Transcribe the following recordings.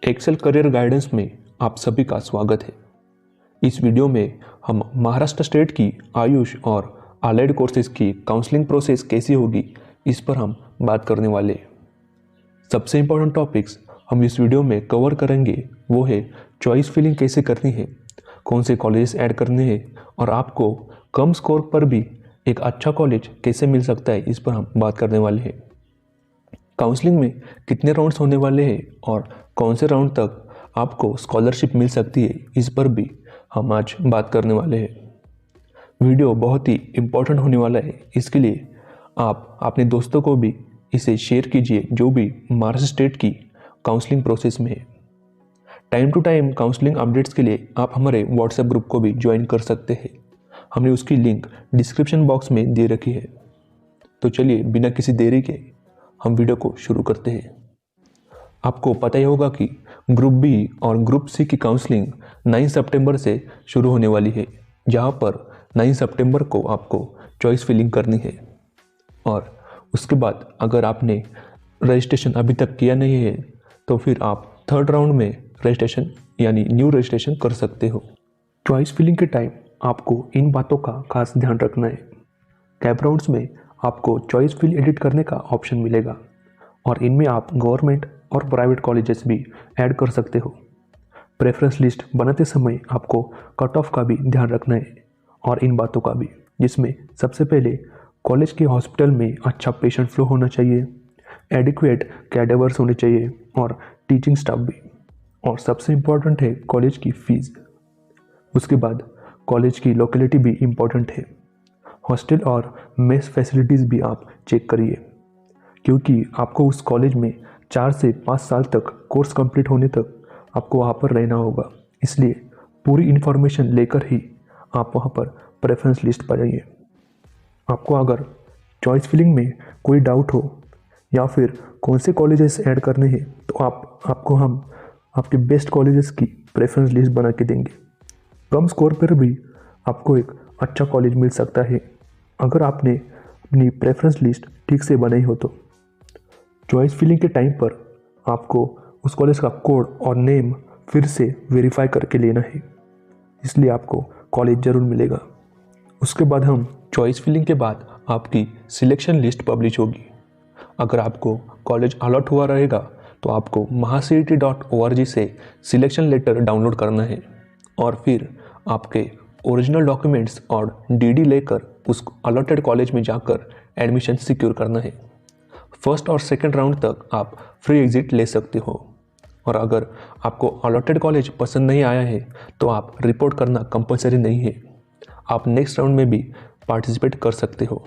Excel career guidance में आप सभी का स्वागत है। इस वीडियो में हम महाराष्ट्र स्टेट की आयुष और अलाइड कोर्सेज की काउंसलिंग प्रोसेस कैसी होगी इस पर हम बात करने वाले हैं। सबसे इम्पोर्टेंट टॉपिक्स हम इस वीडियो में कवर करेंगे वो है चॉइस फिलिंग कैसे करनी है, कौन से कॉलेजेस ऐड करने हैं और आपको कम स्कोर पर भी एक अच्छा कॉलेज कैसे मिल सकता है इस पर हम बात करने वाले हैं। काउंसलिंग में कितने राउंड्स होने वाले हैं और कौन से राउंड तक आपको स्कॉलरशिप मिल सकती है इस पर भी हम आज बात करने वाले हैं। वीडियो बहुत ही इम्पोर्टेंट होने वाला है, इसके लिए आप अपने दोस्तों को भी इसे शेयर कीजिए जो भी महाराष्ट्र स्टेट की काउंसलिंग प्रोसेस में है। Time to time counselling updates के लिए आप हमारे व्हाट्सएप ग्रुप को भी ज्वाइन कर सकते हैं। हमने उसकी लिंक डिस्क्रिप्शन बॉक्स में दे रखी है। तो चलिए बिना किसी देरी के हम वीडियो को शुरू करते हैं। आपको पता ही होगा कि ग्रुप बी और ग्रुप सी की काउंसलिंग 9 सितंबर से शुरू होने वाली है, जहां पर 9 सितंबर को आपको चॉइस फिलिंग करनी है और उसके बाद अगर आपने रजिस्ट्रेशन अभी तक किया नहीं है तो फिर आप थर्ड राउंड में रजिस्ट्रेशन यानी न्यू रजिस्ट्रेशन कर सकते हो। चॉइस फिलिंग के टाइम आपको इन बातों का खास ध्यान रखना है। कैप राउंड्स में आपको चॉइस फिल एडिट करने का ऑप्शन मिलेगा और इनमें आप गवर्नमेंट और प्राइवेट कॉलेजेस भी ऐड कर सकते हो। प्रेफरेंस लिस्ट बनाते समय आपको कट ऑफ का भी ध्यान रखना है और इन बातों का भी, जिसमें सबसे पहले कॉलेज के हॉस्पिटल में अच्छा पेशेंट फ्लो होना चाहिए, एडिक्वेट कैडेवर्स होने चाहिए और टीचिंग स्टाफ भी, और सबसे इम्पॉर्टेंट है कॉलेज की फ़ीस। उसके बाद कॉलेज की लोकेलिटी भी इम्पॉर्टेंट है। हॉस्टल और मेस फैसिलिटीज़ भी आप चेक करिए, क्योंकि आपको उस कॉलेज में 4 से 5 साल तक कोर्स कंप्लीट होने तक आपको वहाँ पर रहना होगा, इसलिए पूरी इन्फॉर्मेशन लेकर ही आप वहाँ पर प्रेफरेंस लिस्ट पर जाइए। आपको अगर चॉइस फिलिंग में कोई डाउट हो या फिर कौन से कॉलेजेस ऐड करने हैं तो आपको हम आपके बेस्ट कॉलेजेस की प्रेफरेंस लिस्ट बना के देंगे। कम स्कोर पर भी आपको एक अच्छा कॉलेज मिल सकता है अगर आपने अपनी प्रेफरेंस लिस्ट ठीक से बनाई हो तो। चॉइस फिलिंग के टाइम पर आपको उस कॉलेज का कोड और नेम फिर से वेरीफाई करके लेना है, इसलिए आपको कॉलेज ज़रूर मिलेगा। उसके बाद हम चॉइस फिलिंग के बाद आपकी सिलेक्शन लिस्ट पब्लिश होगी। अगर आपको कॉलेज अलॉट हुआ रहेगा तो आपको mahacet.org से सिलेक्शन लेटर डाउनलोड करना है और फिर आपके ओरिजिनल डॉक्यूमेंट्स और डीडी लेकर उस अलॉटेड कॉलेज में जाकर एडमिशन सिक्योर करना है। फर्स्ट और सेकंड राउंड तक आप फ्री एग्जिट ले सकते हो और अगर आपको अलॉटेड कॉलेज पसंद नहीं आया है तो आप रिपोर्ट करना कंपलसरी नहीं है। आप नेक्स्ट राउंड में भी पार्टिसिपेट कर सकते हो।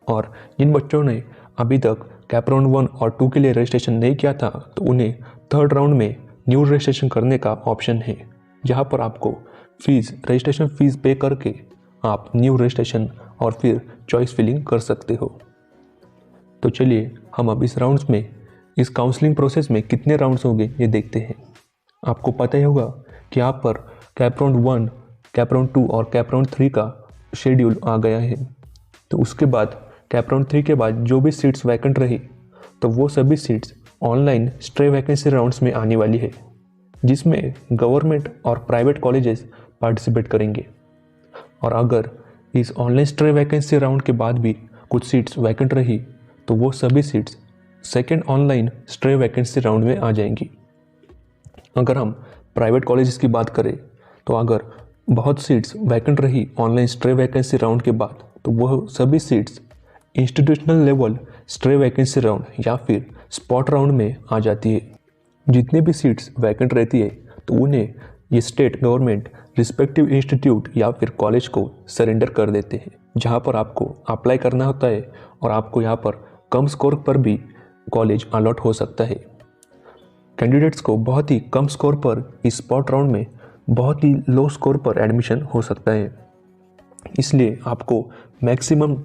और जिन बच्चों ने अभी तक कैप राउंड 1 और 2 के लिए रजिस्ट्रेशन नहीं किया था तो उन्हें थर्ड राउंड में न्यू रजिस्ट्रेशन करने का ऑप्शन है, जहाँ पर आपको रजिस्ट्रेशन फीस पे करके आप न्यू रजिस्ट्रेशन और फिर चॉइस फिलिंग कर सकते हो। तो चलिए हम अब इस काउंसलिंग प्रोसेस में कितने राउंड्स होंगे ये देखते हैं। आपको पता ही होगा कि यहाँ पर कैप राउंड 1, कैप राउंड 2 और कैप राउंड 3 का शेड्यूल आ गया है। तो उसके बाद कैप राउंड 3 के बाद जो भी सीट्स वैकेंट रही तो वो सभी seats online stray vacancy rounds में आने वाली है, जिसमें गवर्नमेंट और प्राइवेट कॉलेजेस पार्टिसिपेट करेंगे। और अगर इस ऑनलाइन स्ट्रे वैकेंसी राउंड के बाद भी कुछ सीट्स वैकेंट रही तो वो सभी seats second online stray vacancy round में आ जाएंगी। अगर हम प्राइवेट कॉलेजेस की बात करें तो अगर बहुत सीट्स वैकेंट रही ऑनलाइन स्ट्रे वैकेंसी राउंड के बाद तो वह सभी seats institutional level stray vacancy round या फिर स्पॉट राउंड में आ जाती है। जितने भी सीट्स वैकेंट रहती है तो उन्हें ये स्टेट गवर्नमेंट रिस्पेक्टिव इंस्टीट्यूट या फिर कॉलेज को सरेंडर कर देते हैं, जहाँ पर आपको अप्लाई करना होता है और आपको यहाँ पर कम स्कोर पर भी कॉलेज अलॉट हो सकता है। कैंडिडेट्स को बहुत ही कम स्कोर पर इस स्पॉट राउंड में बहुत ही लो स्कोर पर एडमिशन हो सकता है, इसलिए आपको मैक्सिमम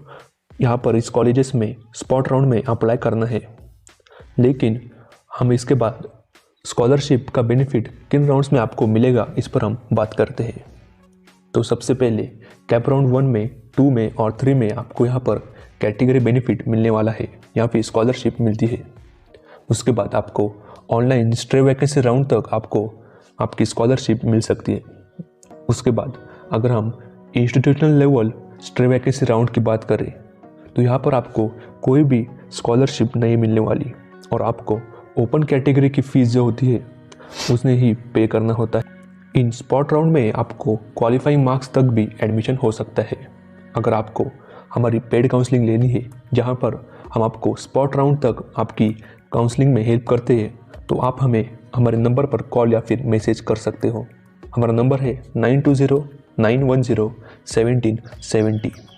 यहाँ पर इस कॉलेजेस में स्पॉट राउंड में अप्लाई करना है। लेकिन हम इसके बाद स्कॉलरशिप का बेनिफिट किन राउंड्स में आपको मिलेगा इस पर हम बात करते हैं। तो सबसे पहले कैप राउंड 1 में, 2 में और 3 में आपको यहाँ पर कैटेगरी बेनिफिट मिलने वाला है या फिर स्कॉलरशिप मिलती है। उसके बाद आपको ऑनलाइन स्ट्रे वैकेंसी राउंड तक आपको आपकी स्कॉलरशिप मिल सकती है। उसके बाद अगर हम institutional level stray vacancy round की बात करें तो यहाँ पर आपको कोई भी स्कॉलरशिप नहीं मिलने वाली और आपको ओपन कैटेगरी की फ़ीस जो होती है उसने ही पे करना होता है। इन स्पॉट राउंड में आपको क्वालिफाइंग मार्क्स तक भी एडमिशन हो सकता है। अगर आपको हमारी पेड काउंसलिंग लेनी है जहाँ पर हम आपको स्पॉट राउंड तक आपकी काउंसलिंग में हेल्प करते हैं तो आप हमें हमारे नंबर पर कॉल या फिर मैसेज कर सकते हो। हमारा नंबर है 9209101770।